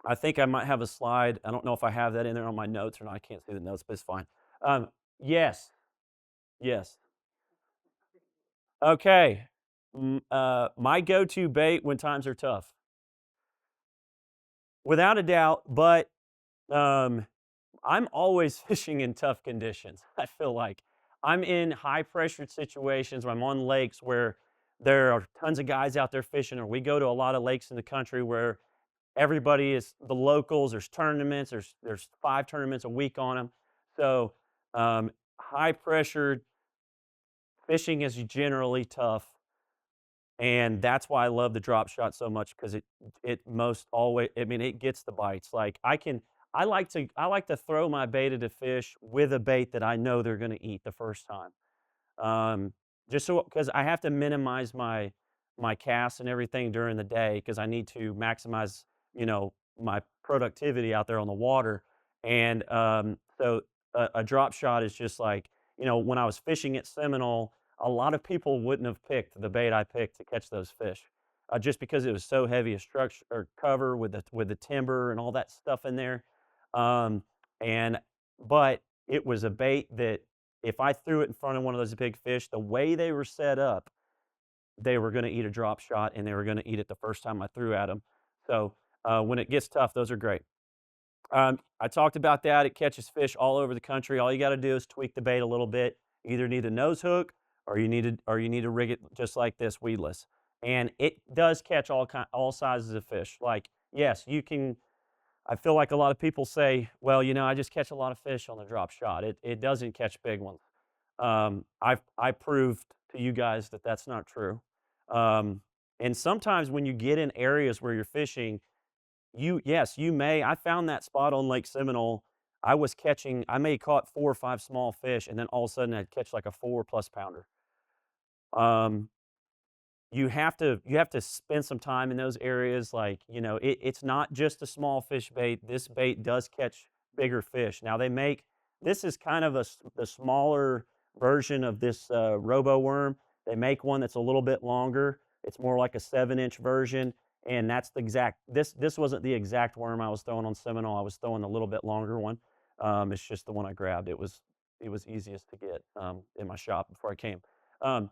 I think I might have a slide. I don't know if I have that in there on my notes or not. I can't see the notes, but it's fine. Yes, yes. Okay. My go-to bait when times are tough, without a doubt. But um, I'm always fishing in tough conditions. I feel like I'm in high pressured situations where I'm on lakes where there are tons of guys out there fishing, or we go to a lot of lakes in the country where everybody is the locals. There's tournaments. There's 5 tournaments a week on them. So high pressured fishing is generally tough, and that's why I love the drop shot so much because it most always. I mean, it gets the bites. Like I like to throw my bait at a fish with a bait that I know they're going to eat the first time. Um, just so because I have to minimize my casts and everything during the day because I need to maximize, my productivity out there on the water. And so a drop shot is just like, when I was fishing at Seminole, a lot of people wouldn't have picked the bait I picked to catch those fish, just because it was so heavy a structure or cover with the timber and all that stuff in there. Um, and but it was a bait that if I threw it in front of one of those big fish, the way they were set up, they were gonna eat a drop shot, and they were gonna eat it the first time I threw at them. So, when it gets tough, those are great. I talked about that. It catches fish all over the country. All you gotta do is tweak the bait a little bit. You either need a nose hook or you need to rig it just like this, weedless. And it does catch all sizes of fish. Like, yes, you can I feel like a lot of people say, "Well, I just catch a lot of fish on the drop shot." It doesn't catch big ones. I proved to you guys that that's not true. Um, and sometimes when you get in areas where you're fishing, yes, you may. I found that spot on Lake Seminole. I may have caught 4 or 5 small fish, and then all of a sudden I'd catch like a 4+ pounder. Um, you have to spend some time in those areas. Like, it's not just a small fish bait. This bait does catch bigger fish. Now this is kind of the smaller version of this robo worm. They make one that's a little bit longer. It's more like a 7-inch version. And that's the exact, this wasn't the exact worm I was throwing on Seminole. I was throwing a little bit longer one. It's just the one I grabbed. It was easiest to get in my shop before I came. Um,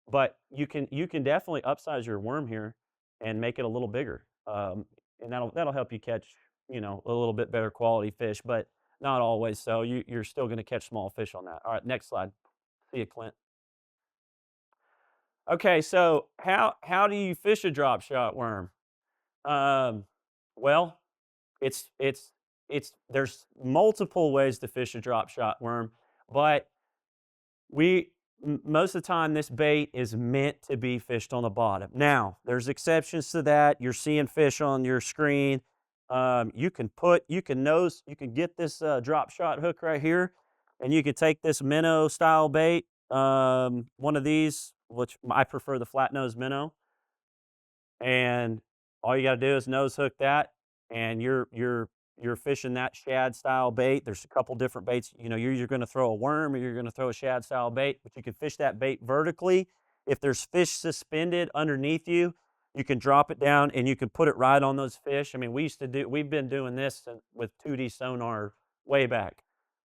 but you can definitely upsize your worm here and make it a little bigger, and that'll help you catch, a little bit better quality fish, but not always. So you're still gonna catch small fish on that. All right, next slide. See you, Clint. Okay, so how do you fish a drop shot worm? Um, well, it's there's multiple ways to fish a drop shot worm, but We most of the time, this bait is meant to be fished on the bottom. Now, there's exceptions to that. You're seeing fish on your screen. You can get this drop shot hook right here, and you can take this minnow style bait, one of these, which I prefer the flat nose minnow, and all you got to do is nose hook that, and you're fishing that shad style bait. There's a couple different baits. You're either going to throw a worm or you're going to throw a shad style bait, but you can fish that bait vertically. If there's fish suspended underneath you, you can drop it down and you can put it right on those fish. I mean, we've been doing this with 2D sonar way back.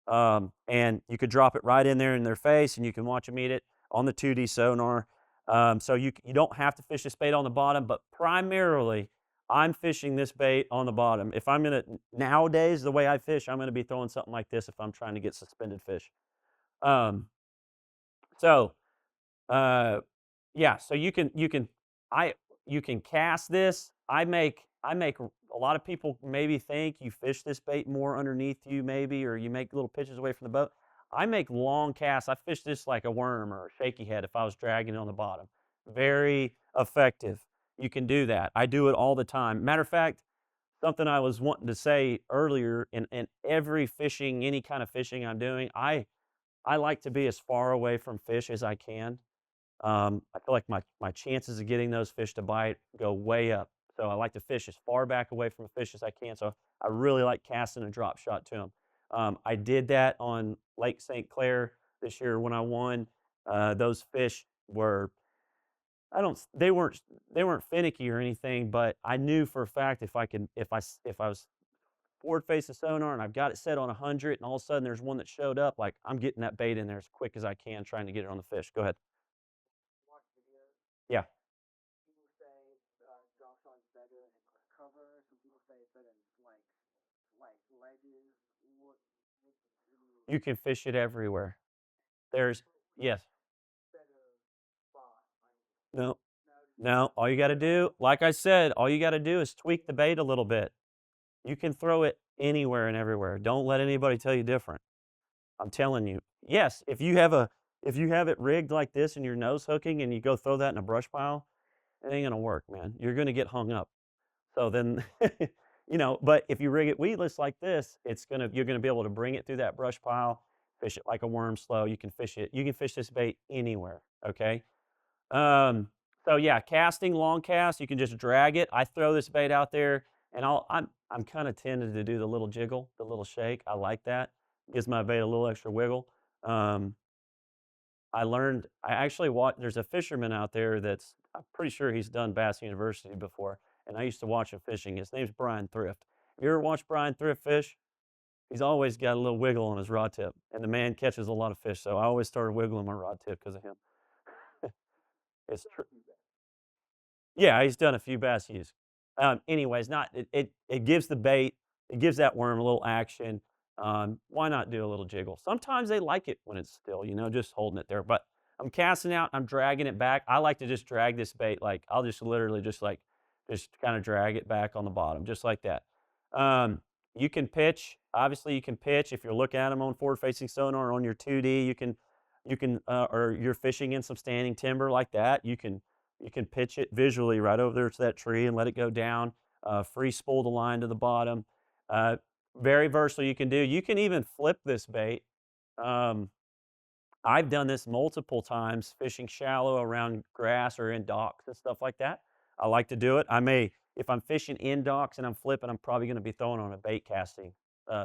And you could drop it right in there in their face and you can watch them eat it on the 2D sonar. So you don't have to fish this bait on the bottom, but primarily I'm fishing this bait on the bottom. If I'm gonna Nowadays, the way I fish, I'm gonna be throwing something like this if I'm trying to get suspended fish. Um, so yeah, so I you can cast this. I make a lot of people maybe think you fish this bait more underneath you maybe, or you make little pitches away from the boat. I make long casts. I fish this like a worm or a shaky head if I was dragging it on the bottom. Very effective. You can do that. I do it all the time. Matter of fact, something I was wanting to say earlier, in every fishing, any kind of fishing I'm doing, I like to be as far away from fish as I can. I feel like my chances of getting those fish to bite go way up. So I like to fish as far back away from a fish as I can. So I really like casting a drop shot to them. I did that on Lake St. Clair this year when I won. Those fish were I don't they weren't finicky or anything, but I knew for a fact if I was forward-facing sonar and I've got it set on 100 and all of a sudden there's one that showed up, like, I'm getting that bait in there as quick as I can, trying to get it on the fish. Go ahead. Yeah. You can fish it everywhere. There's yes. No. No, all you gotta do, like I said, all you gotta do is tweak the bait a little bit. You can throw it anywhere and everywhere. Don't let anybody tell you different. I'm telling you. Yes, if you have it rigged like this and you're nose hooking and you go throw that in a brush pile, it ain't gonna work, man. You're gonna get hung up. So then, but if you rig it weedless like this, you're gonna be able to bring it through that brush pile, fish it like a worm slow. You can fish this bait anywhere. Okay. Um, so yeah, casting, long cast, you can just drag it. I throw this bait out there and I'm kind of tended to do the little jiggle, the little shake. I like that. Gives my bait a little extra wiggle. Um, I actually watch, there's a fisherman out there that's, I'm pretty sure he's done Bass University before, and I used to watch him fishing. His name's Brian Thrift. You ever watch Brian Thrift fish? He's always got a little wiggle on his rod tip, and the man catches a lot of fish, so I always started wiggling my rod tip because of him. It's true. Yeah, he's done a few bass use. Anyways, not it gives the bait, it gives that worm a little action. Why not do a little jiggle? Sometimes they like it when it's still, just holding it there. But I'm casting out, I'm dragging it back. I like to just drag this bait, like I'll just literally just kind of drag it back on the bottom, just like that. You can pitch. Obviously, you can pitch if you're looking at them on forward-facing sonar or on your 2D. Or you're fishing in some standing timber like that. You can pitch it visually right over there to that tree and let it go down. Free spool the line to the bottom. Uh, Very versatile you can do. You can even flip this bait. Um, I've done this multiple times fishing shallow around grass or in docks and stuff like that. I like to do it. If I'm fishing in docks and I'm flipping, I'm probably going to be throwing on a bait casting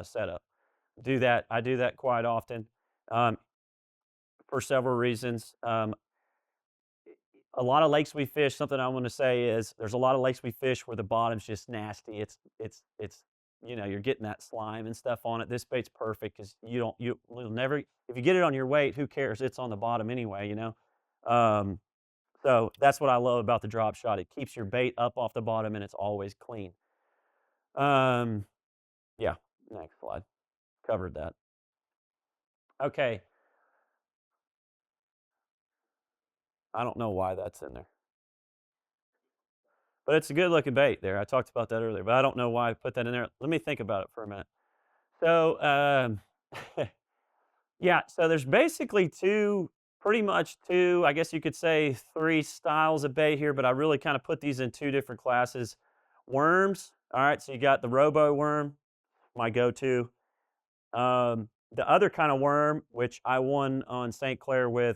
setup. I do that quite often um, for several reasons. A lot of lakes we fish, something I want to say is there's a lot of lakes we fish where the bottom's just nasty. You're getting that slime and stuff on it. This bait's perfect because you'll never, if you get it on your weight, who cares? It's on the bottom anyway. Um, so that's what I love about the drop shot. It keeps your bait up off the bottom and it's always clean. Um, yeah, next slide. Covered that. Okay. I don't know why that's in there. But it's a good looking bait there. I talked about that earlier, but I don't know why I put that in there. Let me think about it for a minute. So, yeah, so there's basically pretty much two, I guess you could say three styles of bait here, but I really kind of put these in two different classes. Worms, all right, so you got the robo worm, my go-to. The other kind of worm, which I won on St. Clair with,